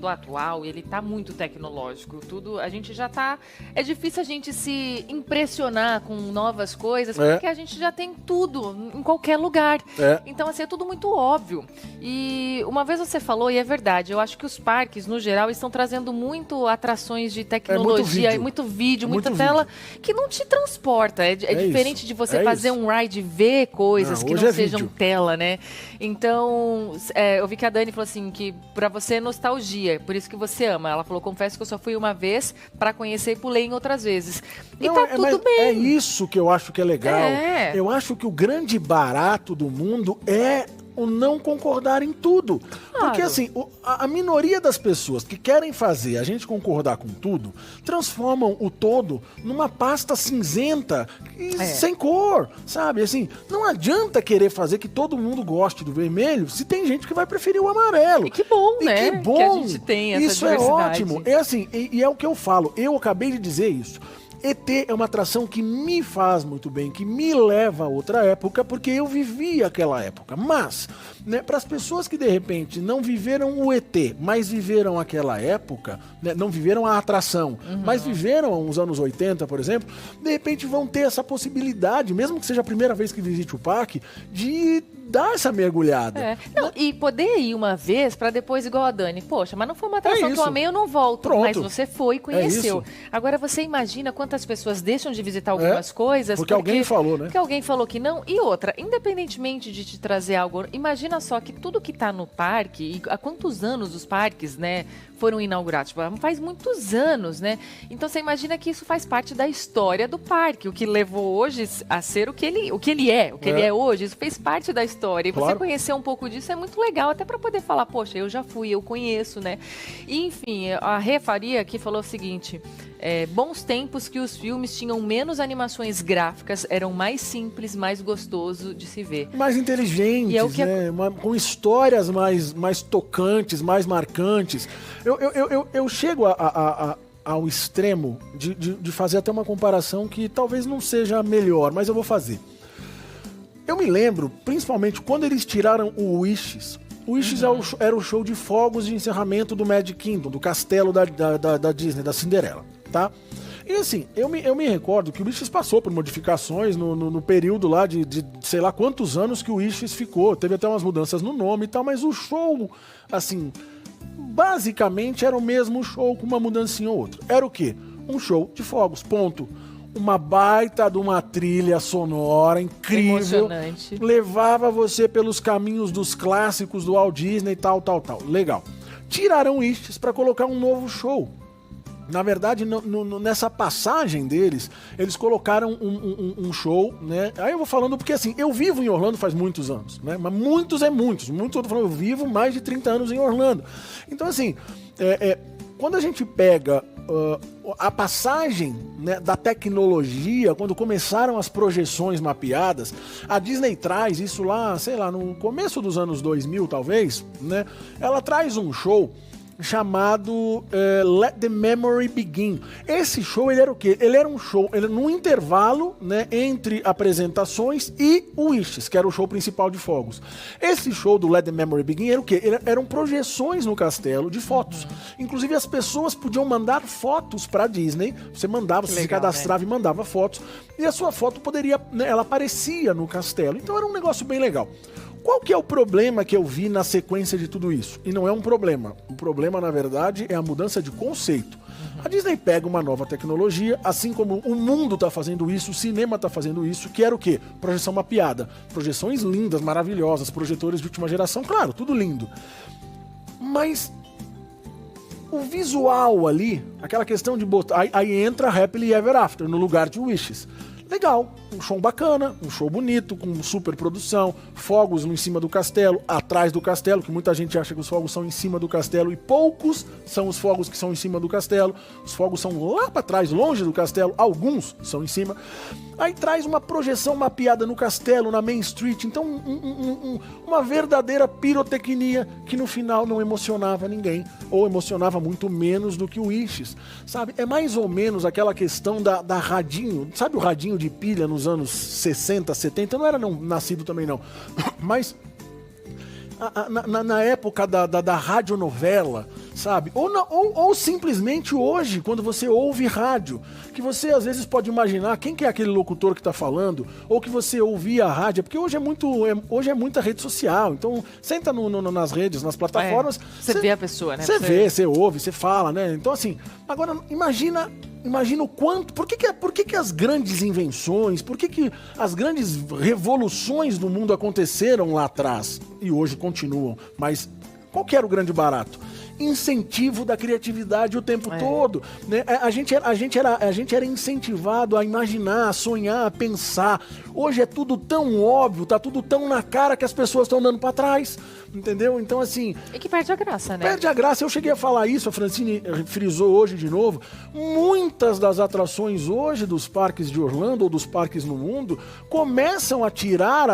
mundo atual, ele tá muito tecnológico. Tudo, a gente já tá... É difícil a gente se impressionar com novas coisas, porque a gente já tem tudo em qualquer lugar. Então, assim, é tudo muito óbvio. E uma vez você falou, e é verdade, eu acho que os parques, no geral, estão trazendo muito atrações de tecnologia, muito vídeo, muita tela, que não te transporta. É diferente de você fazer um ride e ver coisas que não sejam tela, né? Então, eu vi que a Dani falou assim, que pra você é nostalgia, por isso que você ama. Ela falou, confesso que eu só fui uma vez pra conhecer e pulei em outras vezes. E tá tudo bem. É isso que eu acho que é legal. Eu acho que o grande barato do mundo é o não concordar em tudo. Claro. Porque assim, a minoria das pessoas que querem fazer a gente concordar com tudo, transformam o todo numa pasta cinzenta e sem cor, sabe? Assim, não adianta querer fazer que todo mundo goste do vermelho se tem gente que vai preferir o amarelo. E que bom, né? Que bom. Que a gente tem essa isso diversidade. É ótimo. É assim, e é o que eu falo. Eu acabei de dizer isso. ET é uma atração que me faz muito bem, que me leva a outra época, porque eu vivi aquela época. Mas, né, para as pessoas que de repente não viveram o ET, mas viveram aquela época, né, não viveram a atração, mas viveram os anos 80, por exemplo, de repente vão ter essa possibilidade, mesmo que seja a primeira vez que visite o parque, de dar essa mergulhada. Não, e poder ir uma vez pra depois, igual a Dani, poxa, mas não foi uma atração que eu amei, eu não volto. Pronto. Mas você foi e conheceu. Agora você imagina quantas pessoas deixam de visitar algumas coisas porque alguém falou, né? Porque alguém falou que não. E outra, independentemente de te trazer algo, imagina só que tudo que tá no parque, e há quantos anos os parques, né, foram inaugurados? Tipo, faz muitos anos, né? Então você imagina que isso faz parte da história do parque, o que levou hoje a ser o que ele é hoje, isso fez parte da história. E você conhecer um pouco disso é muito legal, até para poder falar, poxa, eu já fui, eu conheço, né? E, enfim, a Rê Faria aqui falou o seguinte, bons tempos que os filmes tinham menos animações gráficas, eram mais simples, mais gostoso de se ver. Mais inteligentes, né? Com histórias mais tocantes, mais marcantes. Eu chego ao extremo de fazer até uma comparação que talvez não seja a melhor, mas eu vou fazer. Eu me lembro, principalmente, quando eles tiraram o Wishes. O Wishes era o show de fogos de encerramento do Magic Kingdom, do castelo da Disney, da Cinderela, tá? E assim, eu me recordo que o Wishes passou por modificações no período lá de sei lá quantos anos que o Wishes ficou. Teve até umas mudanças no nome e tal, mas o show, assim, basicamente era o mesmo show com uma mudancinha ou outra. Era o quê? Um show de fogos, ponto. Uma baita de uma trilha sonora incrível. Emocionante. Levava você pelos caminhos dos clássicos do Walt Disney e tal. Legal. Tiraram Wishes para colocar um novo show. Na verdade, nessa passagem deles, eles colocaram um show, né? Aí eu vou falando porque, assim, eu vivo em Orlando faz muitos anos, né? Mas muitos, eu tô falando, eu vivo mais de 30 anos em Orlando. Então, assim, quando a gente pega a passagem, né, da tecnologia, quando começaram as projeções mapeadas, a Disney traz isso lá, sei lá, no começo dos anos 2000, talvez, né? Ela traz um show chamado Let the Memory Begin. Esse show, ele era o quê? Ele era um show, num intervalo, né, entre apresentações e o Wishes, que era o show principal de fogos. Esse show do Let the Memory Begin era o quê? Eram projeções no castelo de fotos. Inclusive as pessoas podiam mandar fotos pra Disney. Você mandava, você se cadastrava, né, e mandava fotos. E a sua foto poderia, né, ela aparecia no castelo. Então era um negócio bem legal. Qual que é o problema que eu vi na sequência de tudo isso? E não é um problema. O problema, na verdade, é a mudança de conceito. A Disney pega uma nova tecnologia, assim como o mundo está fazendo isso, o cinema está fazendo isso, que era o quê? Projeção mapeada. Projeções lindas, maravilhosas, projetores de última geração, claro, tudo lindo. Mas o visual ali, aquela questão de botar... Aí entra Happily Ever After, no lugar de Wishes. Legal, um show bacana, um show bonito, com super produção, fogos em cima do castelo, atrás do castelo, que muita gente acha que os fogos são em cima do castelo e poucos são os fogos que são em cima do castelo. Os fogos são lá para trás, longe do castelo, alguns são em cima. Aí traz uma projeção mapeada no castelo, na Main Street, então uma verdadeira pirotecnia que no final não emocionava ninguém, ou emocionava muito menos do que o Wishes, sabe? É mais ou menos aquela questão da radinho, sabe o radinho de pilha nos anos 60, 70? Eu não era nascido também não, mas na época da radionovela, sabe? Ou simplesmente hoje, quando você ouve rádio, que você às vezes pode imaginar quem que é aquele locutor que está falando, ou que você ouvia a rádio, porque hoje é muita rede social, então senta nas redes, nas plataformas... Você vê a pessoa, né? Você vê, você ouve, você fala, né? Então assim, agora imagina o quanto... Por que as grandes invenções, por que as grandes revoluções do mundo aconteceram lá atrás e hoje continuam, mas qual que era o grande barato? Incentivo da criatividade o tempo todo, né? A gente era incentivado a imaginar, a sonhar, a pensar. Hoje é tudo tão óbvio, tá tudo tão na cara que as pessoas estão dando para trás, entendeu? Então assim... E que perde a graça, né? Perde a graça. Eu cheguei a falar isso, a Francine frisou hoje de novo. Muitas das atrações hoje dos parques de Orlando ou dos parques no mundo começam a tirar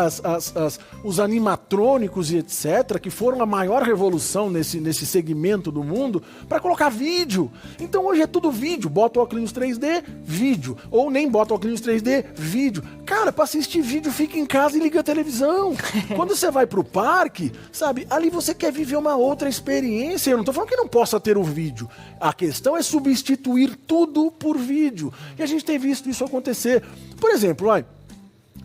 os animatrônicos e etc., que foram a maior revolução nesse segmento do mundo, para colocar vídeo. Então hoje é tudo vídeo. Bota o óculos 3D, vídeo. Ou nem bota o óculos 3D, vídeo. Cara, para assistir vídeo, fica em casa e liga a televisão. Quando você vai pro parque, sabe, ali você quer viver uma outra experiência. Eu não tô falando que não possa ter o vídeo. A questão é substituir tudo por vídeo. E a gente tem visto isso acontecer. Por exemplo,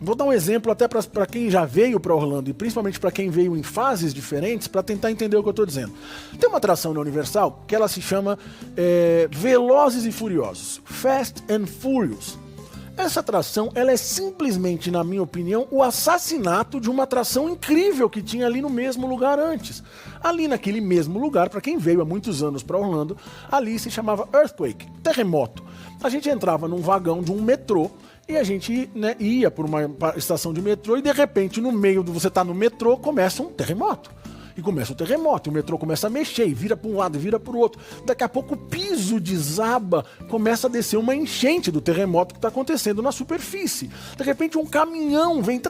vou dar um exemplo até para quem já veio para Orlando e principalmente para quem veio em fases diferentes para tentar entender o que eu estou dizendo. Tem uma atração na Universal que ela se chama Velozes e Furiosos, Fast and Furious. Essa atração, ela é simplesmente, na minha opinião, o assassinato de uma atração incrível que tinha ali no mesmo lugar antes. Ali naquele mesmo lugar, para quem veio há muitos anos para Orlando, ali se chamava Earthquake, terremoto. A gente entrava num vagão de um metrô e a gente, né, ia por uma estação de metrô e de repente no meio do você tá no metrô começa um terremoto. E começa o terremoto, o metrô começa a mexer, e vira para um lado e vira para o outro. Daqui a pouco o piso desaba, começa a descer uma enchente do terremoto que está acontecendo na superfície. De repente um caminhão vem,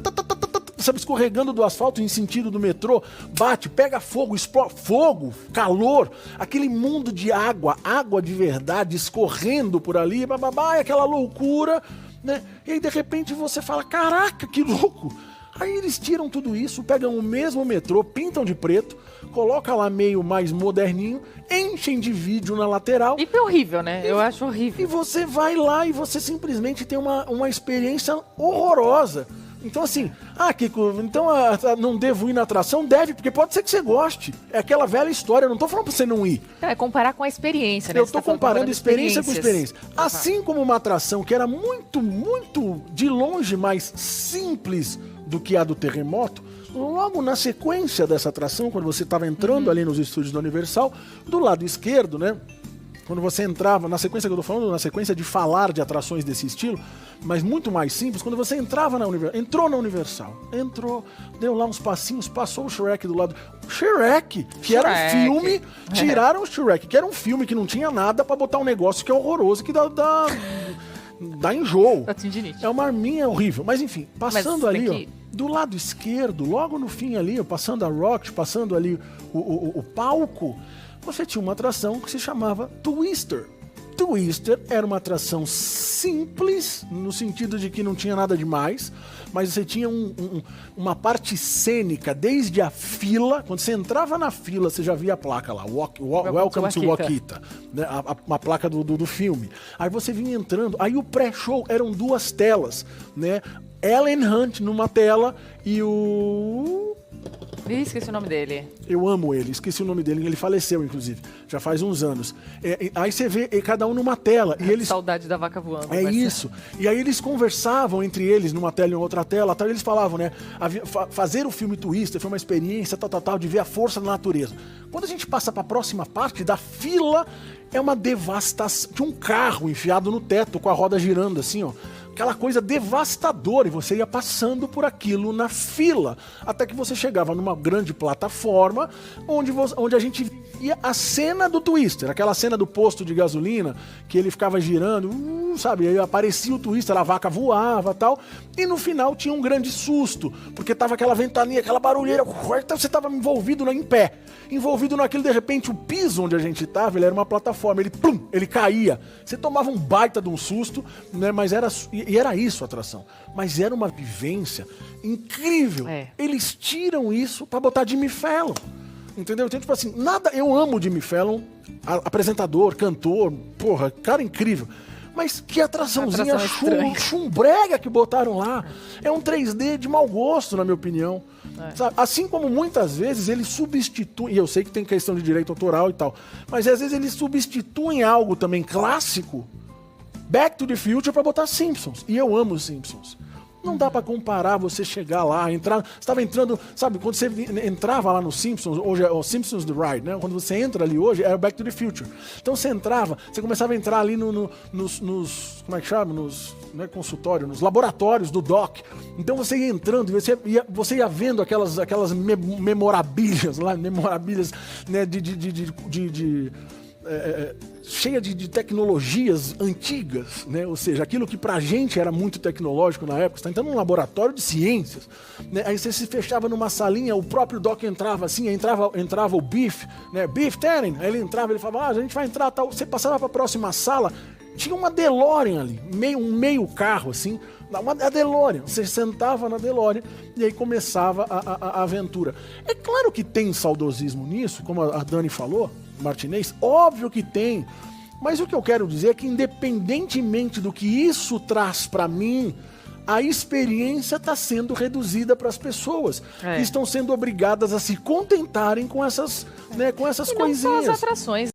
sabe, escorregando do asfalto em sentido do metrô, bate, pega fogo, explode, fogo, calor, aquele mundo de água de verdade escorrendo por ali, bababá, é aquela loucura, né? E aí de repente você fala, caraca, que louco! Aí eles tiram tudo isso, pegam o mesmo metrô, pintam de preto, colocam lá meio mais moderninho, enchem de vídeo na lateral. E é horrível, né? Eu acho horrível. E você vai lá e você simplesmente tem uma experiência horrorosa. Então assim, Kiko, então não devo ir na atração? Deve, porque pode ser que você goste. É aquela velha história, eu não tô falando pra você não ir. É comparar com a experiência, né? Eu tô comparando experiência com experiência. Assim como uma atração que era muito, muito de longe mais simples do que a do terremoto, logo na sequência dessa atração, quando você estava entrando ali nos estúdios da Universal, do lado esquerdo, né? Quando você entrava, na sequência que eu tô falando, na sequência de falar de atrações desse estilo, mas muito mais simples, quando você entrava na Universal, entrou, deu lá uns passinhos, passou o Shrek do lado. Shrek, que era um filme, tiraram o Shrek, que era um filme que não tinha nada pra botar um negócio que é horroroso, que dá enjoo. É uma arminha horrível, mas enfim, passando ali, ó, do lado esquerdo, logo no fim ali, ó, passando a Rocket, passando ali o palco, você tinha uma atração que se chamava Twister. Twister era uma atração simples, no sentido de que não tinha nada demais, mas você tinha uma parte cênica, desde a fila, quando você entrava na fila, você já via a placa lá, Welcome to Wakita, né, a placa do filme. Aí você vinha entrando, aí o pré-show eram 2 telas, né, Ellen Hunt numa tela e o... Esqueci o nome dele. Eu amo ele, esqueci o nome dele, ele faleceu, inclusive, já faz uns anos. Aí você vê cada um numa tela. E eles... Saudade da vaca voando. Isso. E aí eles conversavam entre eles, numa tela e outra tela, tal, e eles falavam, né, fazer o filme Twister foi uma experiência, tal, de ver a força da natureza. Quando a gente passa para a próxima parte da fila, é uma devastação de um carro enfiado no teto, com a roda girando assim, ó. Aquela coisa devastadora, e você ia passando por aquilo na fila, até que você chegava numa grande plataforma, onde a gente via a cena do Twister, aquela cena do posto de gasolina, que ele ficava girando, sabe, aí aparecia o Twister, a vaca voava e tal, e no final tinha um grande susto, porque tava aquela ventania, aquela barulheira, então você tava envolvido em pé, envolvido naquilo, de repente o piso onde a gente tava, ele era uma plataforma, ele caía, você tomava um baita de um susto, né, mas era isso a atração, mas era uma vivência incrível. Eles tiram isso pra botar Jimmy Fallon, entendeu? Então, tipo assim, eu amo o Jimmy Fallon, apresentador, cantor, porra, cara incrível. Mas que atraçãozinha chumbrega que botaram lá. É um 3D de mau gosto, na minha opinião. Sabe? Assim como muitas vezes eles substituem, e eu sei que tem questão de direito autoral e tal, mas às vezes eles substituem algo também clássico, Back to the Future, pra botar Simpsons. E eu amo os Simpsons. Não dá pra comparar você chegar lá, entrar. Você estava entrando, sabe, quando você entrava lá no Simpsons, hoje é o Simpsons The Ride, né? Quando você entra ali hoje, é o Back to the Future. Então você entrava, você começava a entrar ali nos como é que chama? Não é consultório, nos laboratórios do Doc. Então você ia entrando e você ia vendo aquelas memorabilhas lá, né, cheia de tecnologias antigas, né? Ou seja, aquilo que pra gente era muito tecnológico na época, você tá entrando num laboratório de ciências, né? Aí você se fechava numa salinha, o próprio Doc entrava assim, entrava o Biff, né? Biff Tannen, aí ele entrava, ele falava, a gente vai entrar, tal. Você passava pra próxima sala, tinha uma DeLorean ali, um meio carro assim, a DeLorean, você sentava na DeLorean e aí começava a aventura. É claro que tem saudosismo nisso, como a Dani falou, Martinez, óbvio que tem, mas o que eu quero dizer é que independentemente do que isso traz pra mim, a experiência está sendo reduzida para as pessoas que estão sendo obrigadas a se contentarem com essas, né, com essas coisinhas. Não só as atrações.